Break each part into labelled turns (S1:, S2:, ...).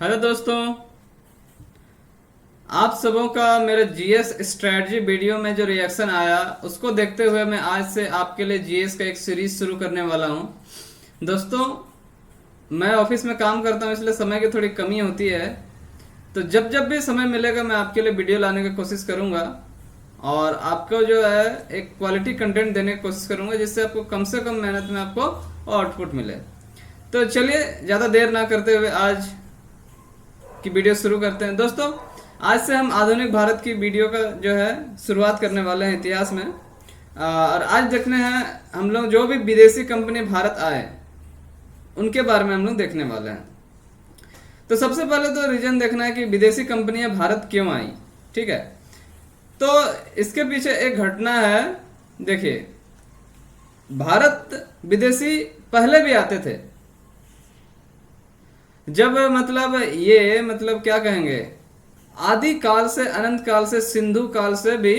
S1: Hello दोस्तों, आप सबों का मेरे जीएस स्ट्रेटजी वीडियो में जो रिएक्शन आया उसको देखते हुए मैं आज से आपके लिए जीएस का एक सीरीज शुरू करने वाला हूं। दोस्तों, मैं ऑफिस में काम करता हूं इसलिए समय की थोड़ी कमी होती है, तो जब जब भी समय मिलेगा मैं आपके लिए वीडियो लाने की कोशिश करूंगा और आपको जो है एक क्वालिटी कंटेंट देने की कोशिश करूंगा जिससे आपको कम से कम मेहनत में आपको आउटपुट मिले। तो चलिए ज़्यादा देर ना करते हुए आज की वीडियो शुरू करते हैं। दोस्तों, आज से हम आधुनिक भारत की वीडियो का जो है शुरुआत करने वाले हैं इतिहास में। और आज देखने हैं हम लोग जो भी विदेशी कंपनी भारत आए उनके बारे में हम लोग देखने वाले हैं। तो सबसे पहले तो रीजन देखना है कि विदेशी कंपनियां भारत क्यों आई। ठीक है, तो इसके पीछे एक घटना है। देखिए, भारत विदेशी पहले भी आते थे, जब मतलब क्या कहेंगे, आदि काल से अनंत काल से सिंधु काल से भी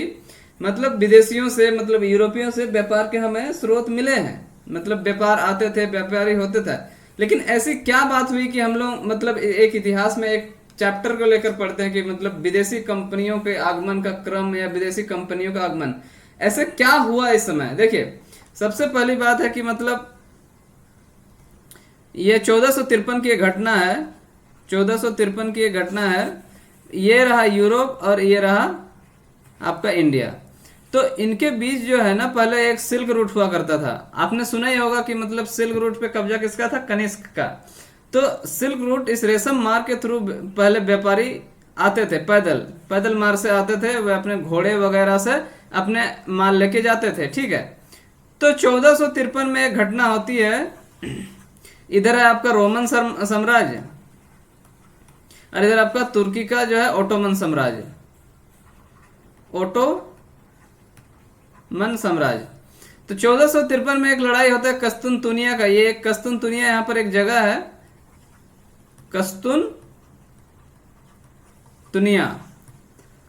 S1: मतलब विदेशियों से मतलब यूरोपियों से व्यापार के हमें स्रोत मिले हैं। मतलब व्यापार आते थे, व्यापारी होते थे। लेकिन ऐसी क्या बात हुई कि हम लोग मतलब एक इतिहास में एक चैप्टर को लेकर पढ़ते हैं कि मतलब विदेशी कंपनियों के आगमन का क्रम या विदेशी कंपनियों का आगमन ऐसे क्या हुआ इस समय। देखिए, सबसे पहली बात है कि मतलब ये 1453 की घटना है। 1453 की घटना है। ये रहा यूरोप और ये रहा आपका इंडिया। तो इनके बीच जो है ना, पहले एक सिल्क रूट हुआ करता था। आपने सुना ही होगा कि मतलब सिल्क रूट पे कब्जा किसका था? कनिष्क का। तो सिल्क रूट, इस रेशम मार्ग के थ्रू पहले व्यापारी आते थे, पैदल मार्ग से आते थे। वे अपने घोड़े वगैरह से अपने माल लेके जाते थे। ठीक है, तो 1453 में एक घटना होती है। इधर है आपका रोमन साम्राज्य और इधर आपका तुर्की का जो है ओटोमन साम्राज्य, ओटोमन साम्राज्य। तो 1453 में एक लड़ाई होता है कस्तुनतुनिया का। ये कस्तुनतुनिया यहाँ पर एक जगह है,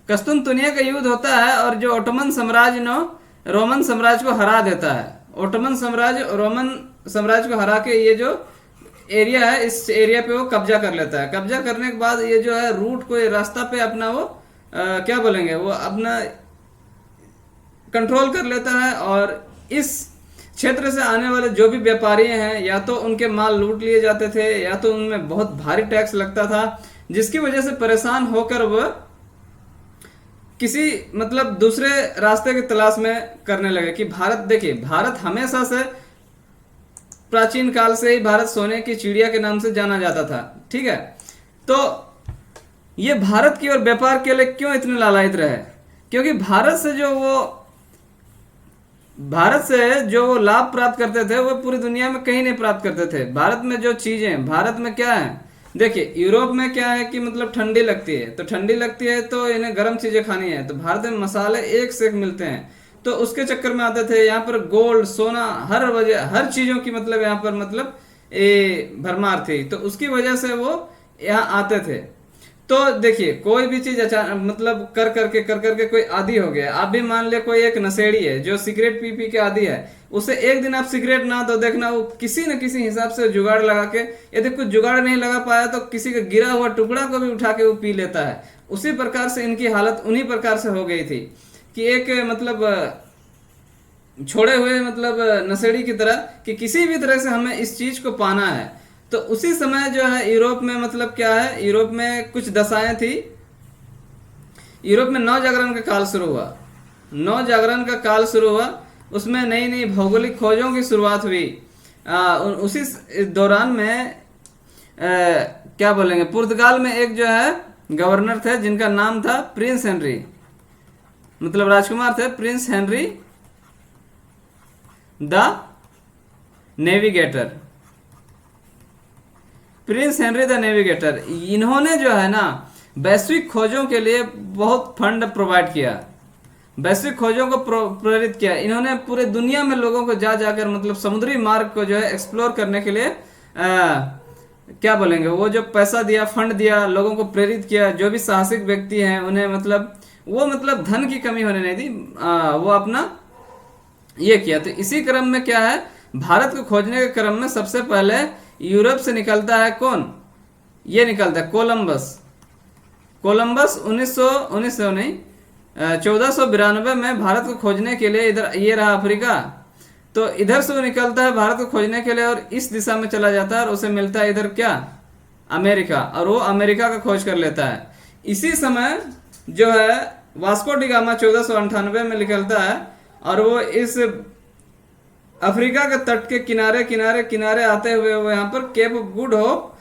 S1: कस्तुनतुनिया का युद्ध होता है और जो ओटोमन साम्राज्य ने रोमन साम्राज्य को हरा देता है। ओटोमन साम्राज्य रोमन साम्राज्य को हरा के ये जो एरिया है, इस एरिया पे वो कब्जा कर लेता है। कब्जा करने के बाद ये जो है रूट को, ये रास्ता पे अपना वो क्या बोलेंगे, वो अपना कंट्रोल कर लेता है। और इस क्षेत्र से आने वाले जो भी व्यापारी हैं, या तो उनके माल लूट लिए जाते थे या तो उनमें बहुत भारी टैक्स लगता था, जिसकी वजह से परेशान होकर वह किसी मतलब दूसरे रास्ते की तलाश में करने लगे कि भारत, देखिए भारत हमेशा से प्राचीन काल से ही भारत सोने की चिड़िया के नाम से जाना जाता था। ठीक है, तो ये भारत की ओर व्यापार के लिए क्यों इतने लालायित रहे? क्योंकि भारत से जो वो लाभ प्राप्त करते थे वो पूरी दुनिया में कहीं नहीं प्राप्त करते थे। भारत में जो चीजें, भारत में क्या है, देखिए यूरोप में क्या है कि मतलब ठंडी लगती है, तो तो इन्हें गर्म चीजें खानी है। तो भारत में मसाले एक से एक मिलते हैं, तो उसके चक्कर में आते थे। यहाँ पर गोल्ड, सोना, हर चीजों की मतलब यहाँ पर मतलब भरमार थी, तो उसकी वजह से वो यहाँ आते थे। तो देखिए, कोई भी चीज अचानक मतलब कर करके कोई आदी हो गया। आप भी मान ले कोई एक नशेड़ी है जो सिगरेट पी पी के आदी है, उसे एक दिन आप सिगरेट ना दो, देखना वो किसी न किसी हिसाब से जुगाड़ लगा के, यदि कुछ जुगाड़ नहीं लगा पाया तो किसी का गिरा हुआ टुकड़ा को भी उठा के वो पी लेता है। उसी प्रकार से इनकी हालत उन्हीं प्रकार से हो गई थी कि एक मतलब छोड़े हुए मतलब नशेड़ी की तरह, कि किसी भी तरह से हमें इस चीज को पाना है। तो उसी समय जो है यूरोप में मतलब क्या है, यूरोप में कुछ दशाएं थी। यूरोप में नवजागरण का काल शुरू हुआ। नवजागरण का काल शुरू हुआ, उसमें नई नई भौगोलिक खोजों की शुरुआत हुई। उसी दौरान में क्या बोलेंगे, पुर्तगाल में एक जो है गवर्नर थे जिनका नाम था प्रिंस हेनरी, मतलब राजकुमार थे, Prince Henry the navigator. Prince Henry the navigator, इन्होंने जो है ना वैश्विक खोजों के लिए बहुत फंड प्रोवाइड किया, वैश्विक खोजों को प्रेरित किया। इन्होंने पूरे दुनिया में लोगों को जाकर मतलब समुद्री मार्ग को जो है एक्सप्लोर करने के लिए क्या बोलेंगे, वो जो पैसा दिया, फंड दिया, लोगों को प्रेरित किया। जो भी साहसिक व्यक्ति हैं उन्हें मतलब धन की कमी होने नहीं दी, वो अपना ये किया। तो इसी क्रम में क्या है, भारत को खोजने के क्रम में सबसे पहले यूरोप से निकलता है कौन? ये निकलता है कोलंबस। कोलंबस 1900 नहीं 1492 में भारत को खोजने के लिए, इधर ये रहा अफ्रीका, तो इधर से वो निकलता है भारत को खोजने के लिए और इस दिशा में चला जाता है और उसे मिलता है इधर क्या, अमेरिका, और वो अमेरिका का खोज कर लेता है। इसी समय जो है वास्को डी गामा 1498 में निकलता है और वो इस अफ्रीका के तट के किनारे किनारे किनारे आते हुए वो यहाँ पर केप ऑफ गुड होप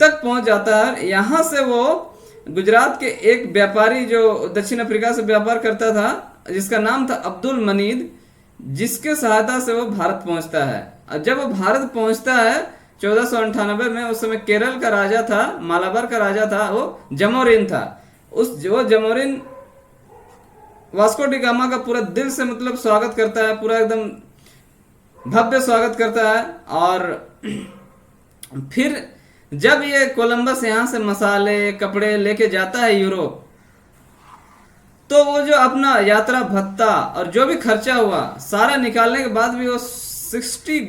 S1: तक पहुंच जाता है। यहाँ से वो गुजरात के एक व्यापारी जो दक्षिण अफ्रीका से व्यापार करता था, जिसका नाम था अब्दुल मनीद, जिसके सहायता से वो भारत पहुंचता है। और जब वो भारत पहुंचता है 1498 में, उस समय केरल का राजा था, मालाबार का राजा था, वो जमोरिन था। उस जो जमोरिन वास्को डी गामा का पूरा दिल से मतलब स्वागत करता है, पूरा एकदम भव्य स्वागत करता है। और फिर जब ये कोलंबस यहाँ से मसाले कपड़े लेके जाता है यूरोप, तो वो जो अपना यात्रा भत्ता और जो भी खर्चा हुआ सारा निकालने के बाद भी वो 60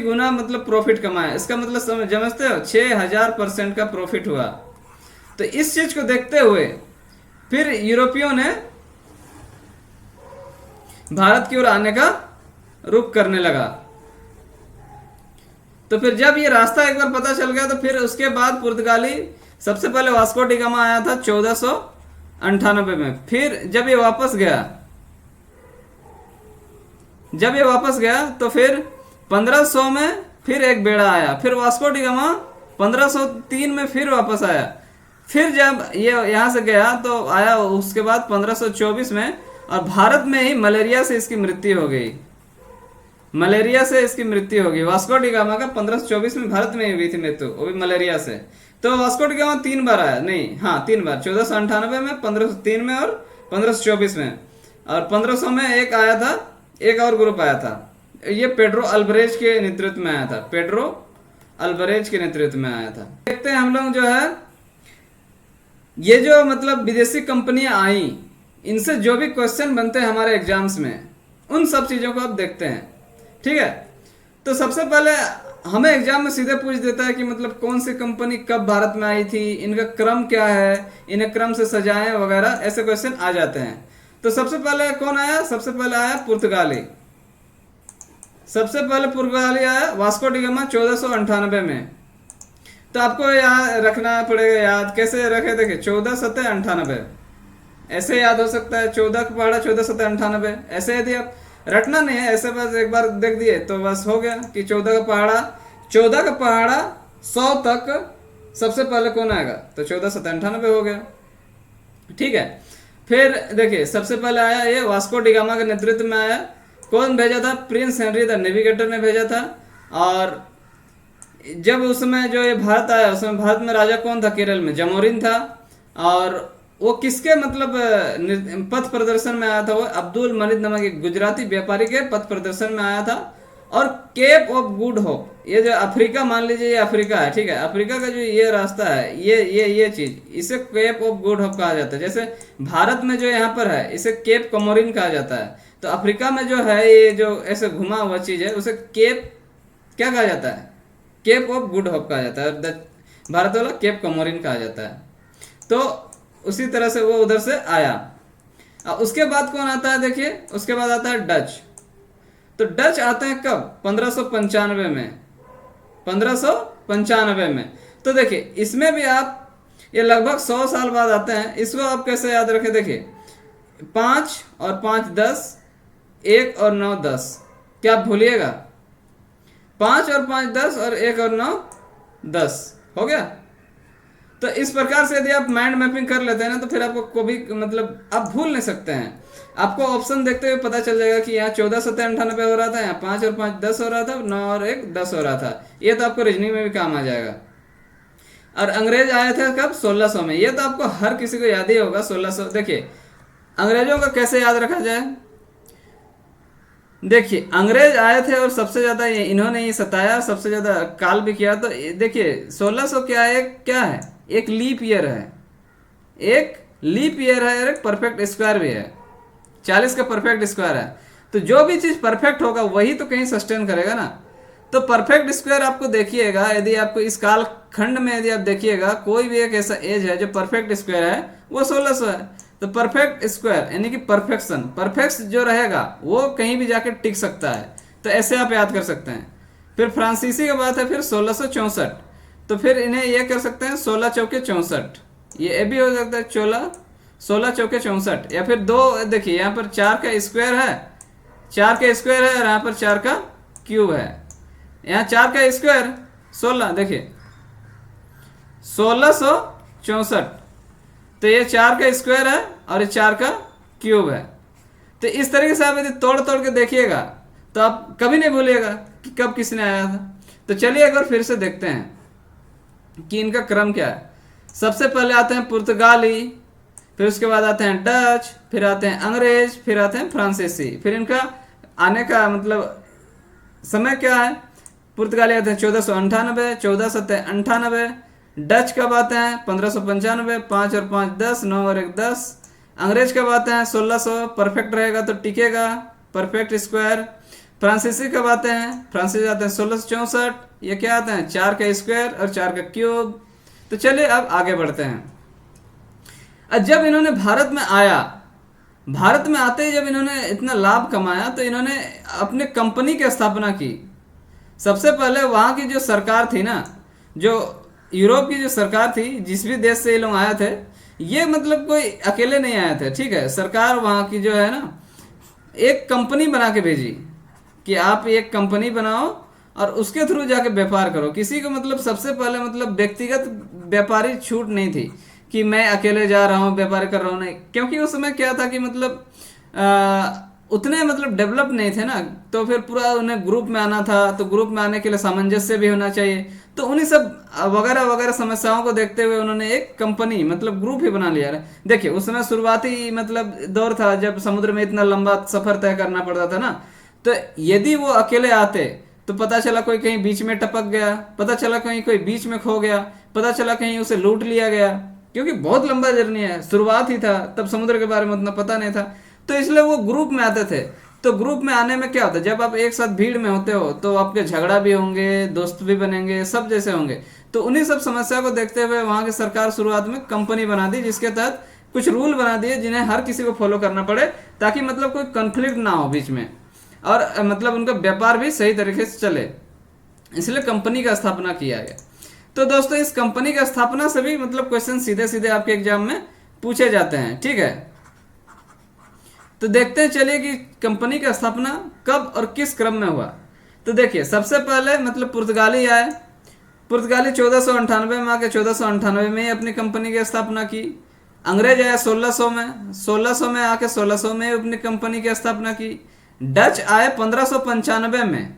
S1: गुना मतलब प्रॉफिट कमाया। इसका मतलब समझते हो 6000% का प्रॉफिट हुआ। तो इस चीज को देखते हुए फिर यूरोपियों ने भारत की ओर आने का रुख करने लगा। तो फिर जब ये रास्ता एक बार पता चल गया, तो फिर उसके बाद पुर्तगाली सबसे पहले वास्को डी गामा आया था 1498 में। फिर जब ये वापस गया तो फिर 1500 में फिर एक बेड़ा आया। फिर वास्को डी गामा 1503 में फिर वापस आया। फिर जब ये यहाँ से गया तो आया उसके बाद 1524 में, और भारत में ही मलेरिया से इसकी मृत्यु हो गई। वास्को डी गामा का 1524 में भारत में ही हुई थी मृत्यु, वो भी मलेरिया से। तो वास्को डी गामा 3 बार आया, नहीं हाँ 3 बार, 1498 में, 1503 में और 1524 में। और 1500 में एक आया था, एक और ग्रुप आया था, ये पेड्रो अल्बरेज के नेतृत्व में आया था। देखते हैं हम लोग जो है ये जो मतलब विदेशी कंपनियां आई, इनसे जो भी क्वेश्चन बनते हैं हमारे एग्जाम्स में, उन सब चीजों को आप देखते हैं। ठीक है, तो सबसे पहले हमें एग्जाम में सीधे पूछ देता है कि मतलब कौन सी कंपनी कब भारत में आई थी, इनका क्रम क्या है, इन्हें क्रम से सजाएं वगैरह, ऐसे क्वेश्चन आ जाते हैं। तो सबसे पहले कौन आया, सबसे पहले आया पुर्तगाली। आया वास्को डी गामा 1498 में। तो आपको याद रखना पड़ेगा, याद कैसे रखे, देखिए 1498 ऐसे याद हो सकता है, 14 का पहाड़ा 1498 ऐसे। यदि आप रटना नहीं है, ऐसे बस एक बार देख दिए तो बस हो गया कि 14 का पहाड़ा 100 तक सबसे पहले कौन आएगा, तो 1498 हो गया। ठीक है, फिर देखिए सबसे पहले आया ये वास्को डी गामा के नेतृत्व में आया। कौन भेजा था, प्रिंस हेनरी द नेविगेटर ने भेजा था। और जब उसमें जो ये भारत आया, उसमें भारत में राजा कौन था, केरल में जमोरिन था। और वो किसके मतलब पथ प्रदर्शन में आया था, वो अब्दुल मनीद नामक एक गुजराती व्यापारी के पथ प्रदर्शन में आया था। और केप ऑफ गुड होप, ये जो अफ्रीका, मान लीजिए ये अफ्रीका है, ठीक है, अफ्रीका का जो ये रास्ता है, ये चीज, इसे केप ऑफ गुड होप कहा जाता है। जैसे भारत में जो यहाँ पर है, इसे केप कमोरिन कहा जाता है। तो अफ्रीका में जो है ये जो ऐसे घुमा हुआ चीज है, उसे केप क्या कहा जाता है, केप ऑफ गुड होप कहा जाता है। भारत वाला केप कमोरिन कहा जाता है। तो उसी तरह से वो उधर से आया। उसके बाद कौन आता है, देखिए उसके बाद आता है डच। तो डच आते हैं कब, 1595 में। तो देखिए इसमें भी आप ये लगभग 100 साल बाद आते हैं। इसको आप कैसे याद रखें, देखिए 5 और 5 10, 1 और 9 10, क्या आप भूलिएगा, 5 और 5 10 और 1 और 9 10 हो गया। तो इस प्रकार से यदि आप माइंड मैपिंग कर लेते हैं ना, तो फिर आपको कभी मतलब आप भूल नहीं सकते हैं। आपको ऑप्शन देखते हुए पता चल जाएगा कि यहाँ 1498 हो रहा था, यहाँ 5 और 5 10 हो रहा था, 9 और 1 10 हो रहा था। ये तो आपको रीजनिंग में भी काम आ जाएगा। और अंग्रेज आए थे कब, 1600 में। ये तो आपको हर किसी को याद ही होगा, 1600। देखिए अंग्रेजों का कैसे याद रखा जाए, देखिए अंग्रेज आए थे और सबसे ज्यादा इन्होंने ही सताया, सबसे ज्यादा काल भी किया। तो देखिए 1600 क्या है, एक लीप ईयर है, एक परफेक्ट स्क्वायर भी है, 40 का परफेक्ट स्क्वायर है। तो जो भी चीज परफेक्ट होगा वही तो कहीं सस्टेन करेगा ना। तो परफेक्ट स्क्वायर आपको देखिएगा, यदि आपको इस काल खंड में यदि आप देखिएगा कोई भी एक ऐसा एज है जो परफेक्ट स्क्वायर है वो 1600 है। तो परफेक्ट स्क्वायर यानी कि परफेक्शन, परफेक्ट जो रहेगा वो कहीं भी जाके टिक सकता है। तो ऐसे आप याद कर सकते हैं। फिर फ्रांसीसी का बात है फिर 1664, तो फिर इन्हें ये कर सकते हैं 16 चौके 64, ये भी हो सकता है 16 चौके 64। या फिर दो, देखिए यहाँ पर 4 का स्क्वायर है, 4 का स्क्वायर है और यहाँ पर 4 का क्यूब है। यहाँ 4 का स्क्वायर 16, देखिए 1664, तो ये 4 का स्क्वायर है और ये 4 का क्यूब है। तो इस तरीके से आप यदि तोड़ तोड़ के देखिएगा तो आप कभी नहीं भूलिएगा कि कब किसने आया था। तो चलिए एक बार फिर से देखते हैं कि इनका क्रम क्या है। सबसे पहले आते हैं पुर्तगाली, फिर उसके बाद आते हैं डच, फिर आते हैं अंग्रेज, फिर आते हैं फ्रांसीसी। फिर इनका आने का मतलब समय क्या है। पुर्तगाली आते हैं 1498, 1498। डच कब आते हैं 1595, 5 और 5 10, 9 और 1 10। अंग्रेज कब आते हैं 1600, परफेक्ट रहेगा तो टिकेगा, परफेक्ट स्क्वायर। फ्रांसीसी कब आते हैं, फ्रांसीसी आते हैं 1664, ये क्या आते हैं 4 का स्क्वायर और 4 का क्यूब। तो चलिए अब आगे बढ़ते हैं। जब इन्होंने भारत में आया, भारत में आते ही जब इन्होंने इतना लाभ कमाया तो इन्होंने अपने कंपनी की स्थापना की। सबसे पहले वहाँ की जो सरकार थी ना, जो यूरोप की जो सरकार थी, जिस भी देश से ये लोग आए थे, ये मतलब कोई अकेले नहीं आए थे, ठीक है। सरकार वहाँ की जो है ना एक कंपनी बना के भेजी कि आप एक कंपनी बनाओ और उसके थ्रू जाके व्यापार करो। किसी को मतलब सबसे पहले मतलब व्यक्तिगत व्यापारी छूट नहीं थी कि मैं अकेले जा रहा हूँ व्यापार कर रहा हूँ, नहीं। क्योंकि उस समय क्या था कि मतलब उतने मतलब डेवलप नहीं थे ना, तो फिर पूरा उन्हें ग्रुप में आना था। तो ग्रुप में आने के लिए सामंजस्य भी होना चाहिए। तो उन्हीं सब वगैरह वगैरह समस्याओं को देखते हुए उन्होंने एक कंपनी मतलब ग्रुप ही बना लिया। देखिए उस समय शुरुआती मतलब दौर था जब समुद्र में इतना लंबा सफर तय करना पड़ता था ना। तो यदि वो अकेले आते तो पता चला कोई कहीं बीच में टपक गया, पता चला कहीं कोई बीच में खो गया, पता चला कहीं उसे लूट लिया गया, क्योंकि बहुत लंबा जर्नी है, शुरुआत ही था, तब समुद्र के बारे में उतना पता नहीं था। तो इसलिए वो ग्रुप में आते थे। तो ग्रुप में आने में क्या होता है, जब आप एक साथ भीड़ में होते हो तो आपके झगड़ा भी होंगे, दोस्त भी बनेंगे, सब जैसे होंगे। तो उन्हीं सब समस्या को देखते हुए वहाँ की सरकार शुरुआत में कंपनी बना दी, जिसके तहत कुछ रूल बना दिए जिन्हें हर किसी को फॉलो करना पड़े, ताकि मतलब कोई कन्फ्लिक्ट ना हो बीच में, और मतलब उनका व्यापार भी सही तरीके से चले। इसलिए कंपनी का स्थापना किया गया। तो दोस्तों इस कंपनी का स्थापना से भी मतलब क्वेश्चन सीधे सीधे आपके एग्जाम में पूछे जाते हैं, ठीक है। तो देखते हैं चलिए कि कंपनी का स्थापना कब और किस क्रम में हुआ। तो देखिए सबसे पहले मतलब पुर्तगाली आए। पुर्तगाली 1498 में आके 1498 में ही अपनी कंपनी की स्थापना की। अंग्रेज आया 1600 में, 1600 में आके 1600 में अपनी कंपनी की स्थापना की। डच आए 1595 में,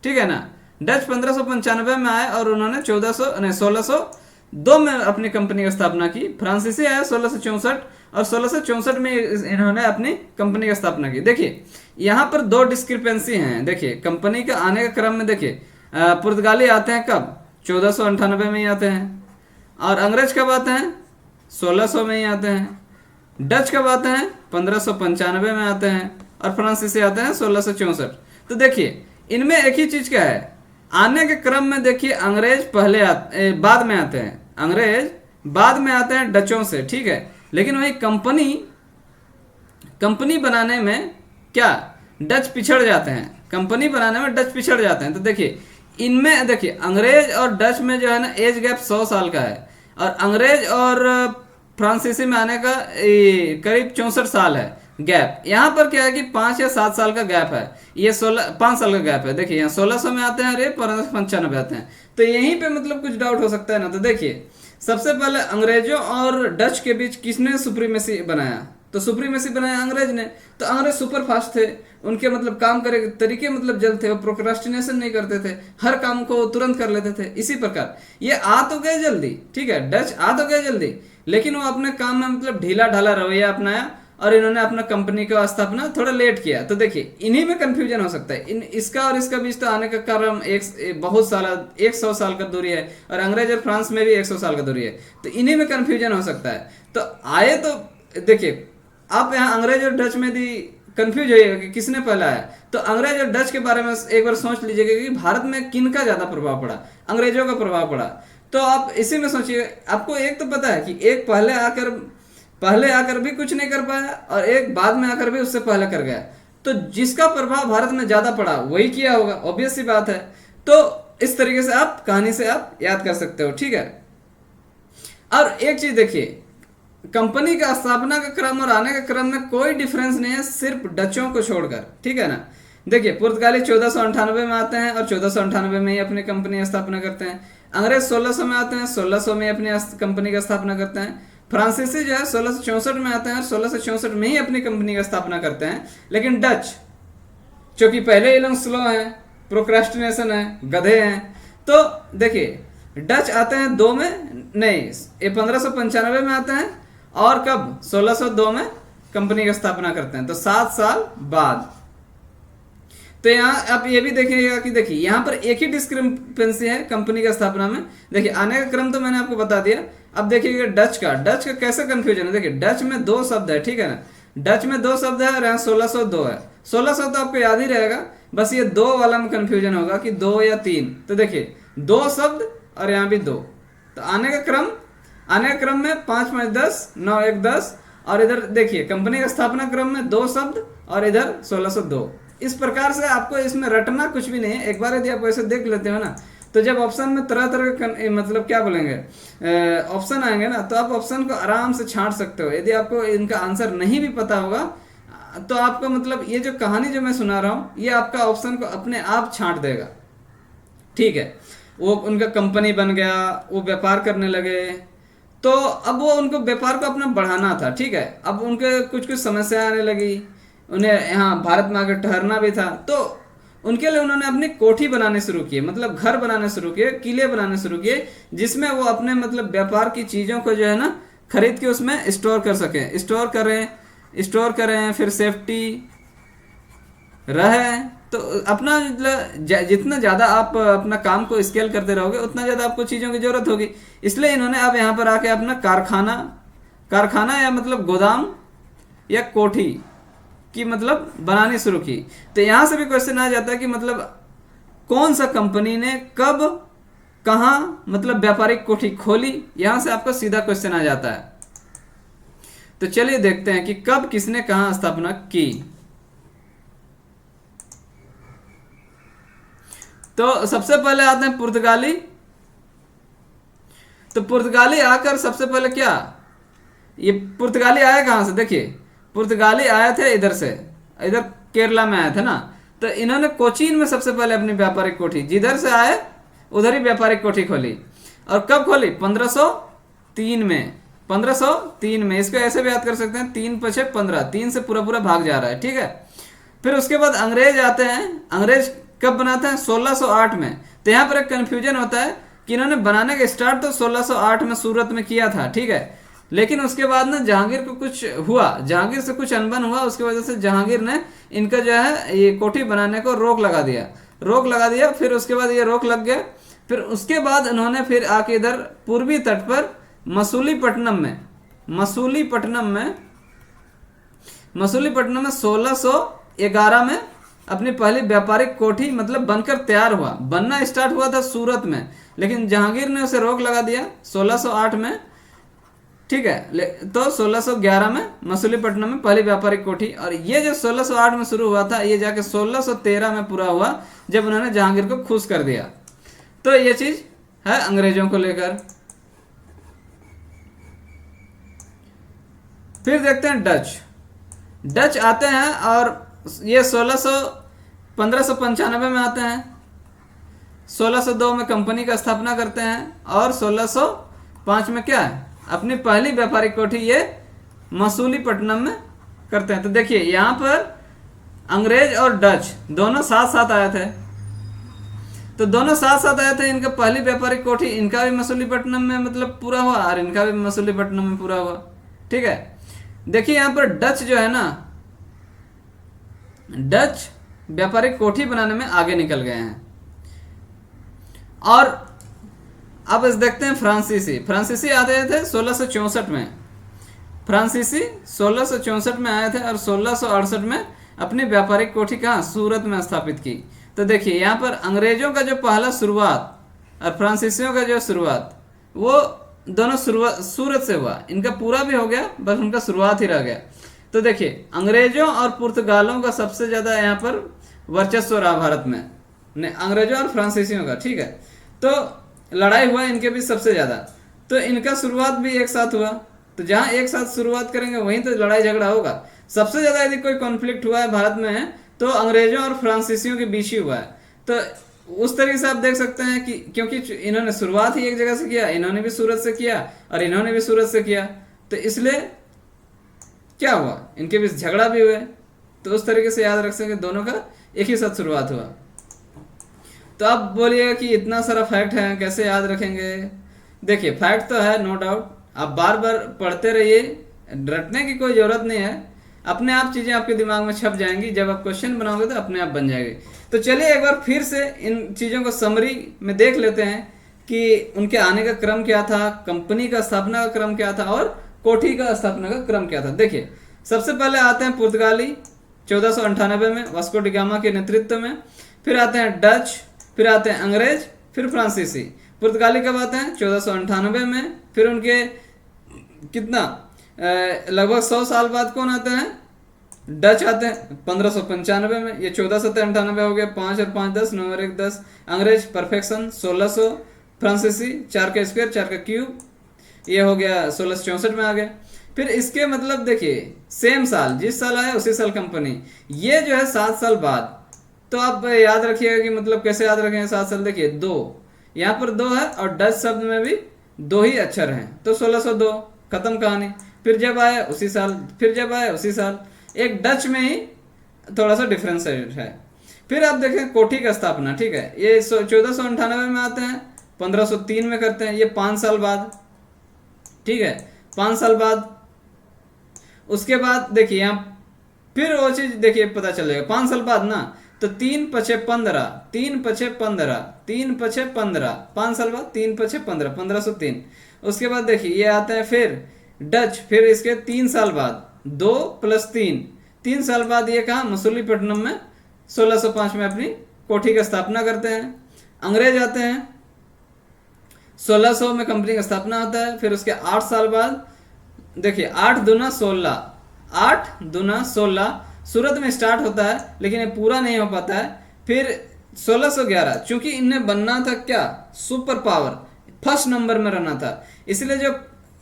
S1: ठीक है ना। डच 1595 में आए और उन्होंने 1602 में अपनी कंपनी की स्थापना की। फ्रांसीसी आया 1664 और 1664 में इन्होंने अपनी कंपनी की स्थापना की। देखिए यहाँ पर दो डिस्क्रिपेंसी हैं। देखिए कंपनी के आने के क्रम में देखिए पुर्तगाली आते हैं कब 1498 में ही आते हैं, और अंग्रेज कब आते हैं 1600 में ही आते हैं। डच कब आते हैं 1595 में आते हैं, और फ्रांसीसी आते हैं 1664। तो देखिए इनमें एक ही चीज क्या है, आने के क्रम में देखिए अंग्रेज बाद में आते हैं, अंग्रेज बाद में आते हैं डचों से, ठीक है। लेकिन वही कंपनी बनाने में क्या डच पिछड़ जाते हैं, कंपनी बनाने में डच पिछड़ जाते हैं। तो देखिए इनमें देखिए अंग्रेज और डच में जो है ना एज गैप 100 साल का है, और अंग्रेज और फ्रांसीसी में आने का करीब 64 साल है गैप। यहाँ पर क्या है कि 5 या 7 साल का गैप है, ये 5 साल का गैप है। देखिए यहाँ 1600 में आते हैं और ये 1595 आते हैं। तो यहीं पे मतलब कुछ डाउट हो सकता है ना। तो देखिए सबसे पहले अंग्रेजों और डच के बीच किसने सुप्रीमेसी बनाया, तो सुप्रीमेसी बनाया अंग्रेज ने। तो अंग्रेज सुपर फास्ट थे, उनके मतलब काम करे तरीके मतलब जल्द थे, वो प्रोक्रास्टिनेशन नहीं करते थे, हर काम को तुरंत कर लेते थे। इसी प्रकार ये आ तो गए जल्दी, ठीक है, डच आ तो गए जल्दी, लेकिन वो अपने काम में मतलब ढीला ढाला रवैया अपनाया, और इन्होंने अपना कंपनी का स्थापना थोड़ा लेट किया। तो देखिए इन्हीं में कंफ्यूजन हो सकता है। इसका और इसका बीच तो आने का कारण बहुत साल 100 साल का दूरी है, और अंग्रेज और फ्रांस में भी 100 साल का दूरी है। तो इन्हीं में कंफ्यूजन हो सकता है। तो आए तो देखिए आप यहाँ अंग्रेज और डच में यदि कंफ्यूज होइएगा कि किसने पहला आया। तो अंग्रेज और डच के बारे में एक बार सोच लीजिएगा कि भारत में किन का ज्यादा प्रभाव पड़ा, अंग्रेजों का प्रभाव पड़ा। तो आप इसी में सोचिए, आपको एक तो पता है कि एक पहले आकर भी कुछ नहीं कर पाया और एक बाद में आकर भी उससे पहले कर गया। तो जिसका प्रभाव भारत में ज्यादा पड़ा वही किया होगा, ऑब्वियस सी बात है। तो इस तरीके से आप कहानी से आप याद कर सकते हो, ठीक है। और एक चीज देखिए, कंपनी का स्थापना का क्रम और आने का क्रम में कोई डिफरेंस नहीं है, सिर्फ डचों को छोड़कर, ठीक है ना। देखिए पुर्तगाली 1498 में आते हैं और 1498 में ही अपनी कंपनी की स्थापना करते हैं। अंग्रेज 1600 में आते हैं, 1600 में अपनी कंपनी की स्थापना करते हैं। फ्रांसीसी जो है 1664 में आते हैं और 1664 में ही अपनी कंपनी की स्थापना करते हैं। लेकिन डच, क्योंकि पहले ही लोग स्लो हैं, प्रोक्रेस्टिनेशन है, गधे हैं, तो देखिए डच आते हैं 2 में, नहीं ये 1595 में आते हैं और कब 1602 में कंपनी की स्थापना करते हैं, तो 7 साल बाद। तो यहाँ आप ये भी देखिएगा कि देखिए यहाँ पर एक ही डिस्क्रिपेंसी है कंपनी की स्थापना में। देखिए आने का क्रम तो मैंने आपको बता दिया। अब देखिएगा डच का कैसे कंफ्यूजन है। देखिए डच में 2 शब्द है, ठीक है ना, डच में 2 शब्द है और यहाँ 1602 है। 1600 तो आपको याद ही रहेगा, बस ये 2 वाला में कंफ्यूजन होगा कि 2 या 3। तो देखिए 2 शब्द और यहाँ भी 2। तो आने का क्रम में 5 5 10 9 1 10, और इधर देखिए कंपनी का स्थापना क्रम में 2 शब्द और इधर 1602। इस प्रकार से आपको इसमें रटना कुछ भी नहीं है। एक बार यदि आप ऐसे देख लेते हो ना, तो जब ऑप्शन में तरह तरह के मतलब क्या बोलेंगे ऑप्शन आएंगे ना, तो आप ऑप्शन को आराम से छांट सकते हो। यदि आपको इनका आंसर नहीं भी पता होगा तो आपको मतलब ये जो कहानी जो मैं सुना रहा हूँ ये आपका ऑप्शन को अपने आप छांट देगा, ठीक है। वो उनका कंपनी बन गया, वो व्यापार करने लगे, तो अब वो उनको व्यापार को अपना बढ़ाना था, ठीक है। अब उनके कुछ कुछ समस्या आने लगी, उन्हें यहाँ भारत में आकर ठहरना भी था, तो उनके लिए उन्होंने अपनी कोठी बनाने शुरू किए, मतलब घर बनाने शुरू किए, किले बनाने शुरू किए, जिसमें वो अपने मतलब व्यापार की चीज़ों को जो है ना खरीद के उसमें स्टोर कर सकें, स्टोर करें, फिर सेफ्टी रहे। तो अपना जितना ज़्यादा आप अपना काम को स्केल करते रहोगे उतना ज़्यादा आपको चीज़ों की ज़रूरत होगी। इसलिए इन्होंने अब यहाँ पर आके अपना कारखाना या मतलब गोदाम या कोठी की मतलब बनानी शुरू की। तो यहाँ से भी क्वेश्चन आ जाता है कि मतलब कौन सा कंपनी ने कब कहाँ मतलब व्यापारिक कोठी खोली, यहाँ से आपका सीधा क्वेश्चन आ जाता है। तो चलिए देखते हैं कि कब किसने कहाँ स्थापना की। तो सबसे पहले आते हैं पुर्तगाली। तो पुर्तगाली आकर सबसे पहले क्या, ये पुर्तगाली आया कहाँ से, देखिए पुर्तगाली आए थे इधर से, इधर केरला में आए थे ना। तो इन्होंने कोचीन में सबसे पहले अपनी व्यापारिक कोठी, जिधर से आए उधर ही व्यापारिक कोठी खोली। और कब खोली, 1503 में। 1503 में, इसको ऐसे भी याद कर सकते हैं 3 × 5 = 15, 3 से पूरा भाग जा रहा है, ठीक है। फिर उसके बाद अंग्रेज आते हैं। अंग्रेज कब बनाते हैं, 1608 में। तो यहाँ पर एक कन्फ्यूजन होता है कि इन्होंने बनाने का स्टार्ट तो 1608 में सूरत में किया था, ठीक है। लेकिन उसके बाद ना जहांगीर को कुछ हुआ, जहांगीर से कुछ अनबन हुआ, उसकी वजह से जहांगीर ने इनका जो है ये कोठी बनाने को रोक लगा दिया। फिर उसके बाद ये रोक लग गया। फिर उसके बाद उन्होंने फिर आके इधर पूर्वी तट पर मसूलीपट्टनम में 1611 में अपनी पहली व्यापारिक कोठी मतलब बनकर तैयार हुआ। बनना स्टार्ट हुआ था सूरत में, लेकिन जहांगीर ने उसे रोक लगा दिया 1608 में, ठीक है। तो 1611 में मसूलीपट्टनम में पहली व्यापारिक कोठी, और ये जो 1608 में शुरू हुआ था ये जाके 1613 में पूरा हुआ, जब उन्होंने जहांगीर को खुश कर दिया। तो ये चीज है अंग्रेजों को लेकर। फिर देखते हैं डच आते हैं और ये 1595 में आते हैं। 1602 में कंपनी का स्थापना करते हैं और 1605 में क्या है, अपनी पहली व्यापारिक कोठी ये मसूलीपट्टनम में करते हैं। तो देखिए यहाँ पर अंग्रेज और डच दोनों साथ साथ आए थे, इनका पहली व्यापारिक कोठी इनका भी मसूलीपट्टनम में मतलब पूरा हुआ और इनका भी मसूलीपट्टनम में पूरा हुआ, ठीक है। देखिए यहाँ पर डच जो है ना, डच व्यापारिक कोठी बनाने में आगे निकल गए हैं। और अब इस देखते हैं फ्रांसीसी आते थे 1664 में। फ्रांसीसी 1664 में आए थे और 1668 में अपनी व्यापारिक कोठी कहाँ, सूरत में स्थापित की। तो देखिए यहाँ पर अंग्रेजों का जो पहला शुरुआत और फ्रांसीसियों का जो शुरुआत, वो दोनों शुरुआत सूरत से हुआ। इनका पूरा भी हो गया, बस उनका शुरुआत ही रह गया। तो देखिए अंग्रेजों और पुर्तगालों का सबसे ज्यादा यहाँ पर वर्चस्व रहा भारत में, अंग्रेजों और फ्रांसीसियों का, ठीक है। तो लड़ाई हुआ इनके बीच सबसे ज्यादा, तो इनका शुरुआत भी एक साथ हुआ। तो जहां एक साथ शुरुआत करेंगे वहीं तो लड़ाई झगड़ा होगा। सबसे ज्यादा यदि कोई कॉन्फ्लिक्ट हुआ है भारत में तो अंग्रेजों और फ्रांसीसियों के बीच ही हुआ है। तो उस तरीके से आप देख सकते हैं कि क्योंकि इन्होंने शुरुआत ही एक जगह से किया, इन्होंने भी सूरत से किया और इन्होंने भी सूरत से किया, तो इसलिए क्या हुआ, इनके बीच झगड़ा भी हुए। तो उस तरीके से याद रख सके दोनों का एक ही साथ शुरुआत हुआ। तो आप बोलिएगा कि इतना सारा फैक्ट है कैसे याद रखेंगे। देखिए फैक्ट तो है नो डाउट, आप बार बार पढ़ते रहिए, रटने की कोई जरूरत नहीं है, अपने आप चीजें आपके दिमाग में छप जाएंगी। जब आप क्वेश्चन बनाओगे तो अपने आप बन जाएगी। तो चलिए एक बार फिर से इन चीजों को समरी में देख लेते हैं कि उनके आने का क्रम क्या था, कंपनी का स्थापना का क्रम क्या था और कोठी का स्थापना का क्रम क्या था। देखिए सबसे पहले आते हैं पुर्तगाली 1498 में वास्को डी गामा के नेतृत्व में, फिर आते हैं डच, फिर आते हैं अंग्रेज, फिर फ्रांसीसी। पुर्तगाली कब आते हैं 1498 में, फिर उनके कितना लगभग 100 साल बाद कौन आते हैं, डच आते हैं 1595 में। ये 1498 हो गया, 5 और 5 10, 9 और 1 10। अंग्रेज परफेक्शन 1600, फ्रांसीसी 4 का स्क्वायर 4 का क्यूब, ये हो गया 1664 में आ गया। फिर इसके मतलब देखिए सेम साल, जिस साल आया उसी साल कंपनी, ये जो है 7 साल बाद। तो आप याद रखिएगा कि मतलब कैसे याद रखेंगे 7 साल। देखिए 2 यहाँ पर 2 है और डच शब्द में भी 2 ही अक्षर हैं, तो 1602 खत्म कहानी। फिर जब आया उसी साल, फिर जब आया उसी साल, एक डच में ही थोड़ा सा डिफरेंस है। फिर आप देखें कोठी का स्थापना, ठीक है, ये 1498 में आते हैं, 1503 में करते हैं, ये 5 साल बाद, ठीक है, 5 साल बाद। उसके बाद देखिए यहाँ फिर वो चीज देखिए पता चलेगा 5 साल बाद ना, तो 3 पछे 15, 3 पछे 15, 3 पछे 15, 5 साल बाद 3 पछे 15, 1503। उसके बाद देखिए ये आते हैं फिर डच, फिर इसके 3 साल बाद 2 + 3, 3 साल बाद ये कहा मसूलीपट्टनम में 1605 में अपनी कोठी की स्थापना करते हैं। अंग्रेज आते हैं 1600 में कंपनी की स्थापना होता है। फिर उसके 8 साल बाद देखिए 8 दूना 16, 8 दूना 16 सूरत में स्टार्ट होता है, लेकिन ये पूरा नहीं हो पाता है। फिर 1611 चूंकि इन्हें बनना था क्या, सुपर पावर, फर्स्ट नंबर में रहना था, इसलिए जो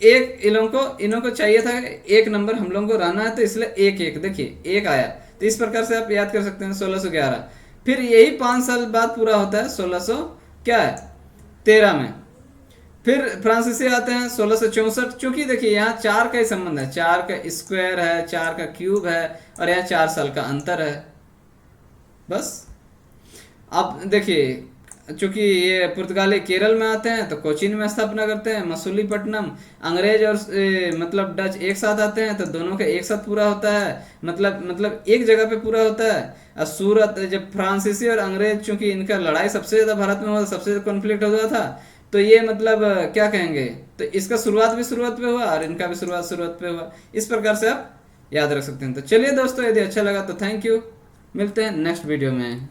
S1: एक इन्हों को चाहिए था एक नंबर हम लोगों को रहना है, तो इसलिए एक एक देखिए एक आया। तो इस प्रकार से आप याद कर सकते हैं 1611। फिर यही 5 साल बाद पूरा होता है 1613 में। फिर फ्रांसीसी आते हैं 1664, चूंकि देखिए यहाँ 4 का ही संबंध है, 4 का स्क्वायर है, 4 का क्यूब है और यहाँ 4 साल का अंतर है बस। अब देखिए चूंकि ये पुर्तगाली केरल में आते हैं तो कोचीन में स्थापना करते हैं, मसूलीपट्टनम। अंग्रेज और मतलब डच एक साथ आते हैं तो दोनों का एक साथ पूरा होता है, मतलब एक जगह पे पूरा होता है। और सूरत जब फ्रांसीसी और अंग्रेज चूंकि इनका लड़ाई सबसे ज्यादा भारत में हुआ, सबसे ज्यादा कॉन्फ्लिक्ट हुआ था, तो ये मतलब क्या कहेंगे, तो इसका शुरुआत भी शुरुआत पे हुआ और इनका भी शुरुआत पे हुआ। इस प्रकार से आप याद रख सकते हैं। तो चलिए दोस्तों, यदि अच्छा लगा तो थैंक यू, मिलते हैं नेक्स्ट वीडियो में।